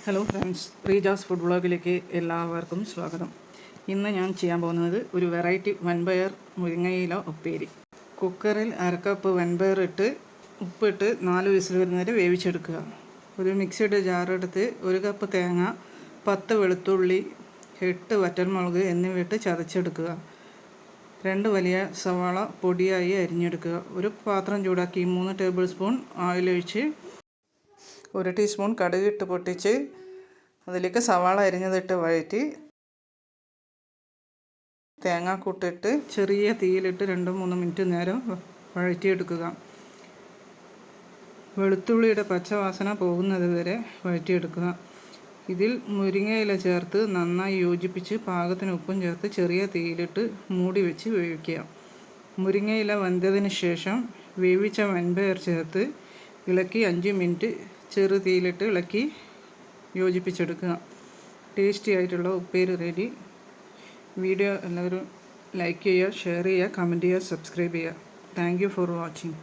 Hello friends, Reeja's food വ്ളോഗിലേക്ക് എല്ലാവർക്കും സ്വാഗതം. ഇന്ന് ഞാൻ ചെയ്യാൻ പോകുന്നത് ഒരു വെറൈറ്റി വൻപയർ മുരിങ്ങയില ഉപ്പേരി. കുക്കറിൽ അരക്കപ്പ് വൻപയർ ഇട്ട് ഉപ്പിട്ട് 4 വിസിൽ വരുന്നവരെ വേവിച്ചെടുക്കുക. ഒരു മിക്സിയുടെ ജാറെടുത്ത് 1 കപ്പ് തേങ്ങ, 10 വെളുത്തുള്ളി, 8 വറ്റൽമുളക് എന്നിവയിട്ട് ചതച്ചെടുക്കുക. 2 വലിയ സവാള പൊടിയായി അരിഞ്ഞെടുക്കുക. ഒരു പാത്രം ചൂടാക്കി 3 ടേബിൾ സ്പൂൺ ഓയിലൊഴിച്ച് 1 ടീസ്പൂൺ കടുക് ഇട്ട് പൊട്ടിച്ച് അതിലേക്ക് സവാള അരിഞ്ഞതിട്ട് വഴറ്റി തേങ്ങാക്കൂട്ടിട്ട് ചെറിയ തീയിലിട്ട് 2-3 മിനിറ്റ് നേരം വഴറ്റിയെടുക്കുക. വെളുത്തുള്ളിയുടെ പച്ചവാസന പോകുന്നത് വരെ വഴറ്റിയെടുക്കുക. ഇതിൽ മുരിങ്ങയില ചേർത്ത് നന്നായി യോജിപ്പിച്ച് പാകത്തിന് ഉപ്പും ചേർത്ത് ചെറിയ തീയിലിട്ട് മൂടി വെച്ച് വേവിക്കുക. മുരിങ്ങയില വെന്തതിന് ശേഷം വേവിച്ച വൻപയർ ചേർത്ത് ഇളക്കി 5 മിനിറ്റ് ചെറു തീയിലിട്ട് ഇളക്കി യോജിപ്പിച്ചെടുക്കുക. ടേസ്റ്റി ആയിട്ടുള്ള ഉപ്പേരി റെഡി. വീഡിയോ എല്ലാവരും ലൈക്ക് ചെയ്യുക, ഷെയർ ചെയ്യുക, കമൻറ്റ് ചെയ്യുക, സബ്സ്ക്രൈബ് ചെയ്യുക. Thank you for watching.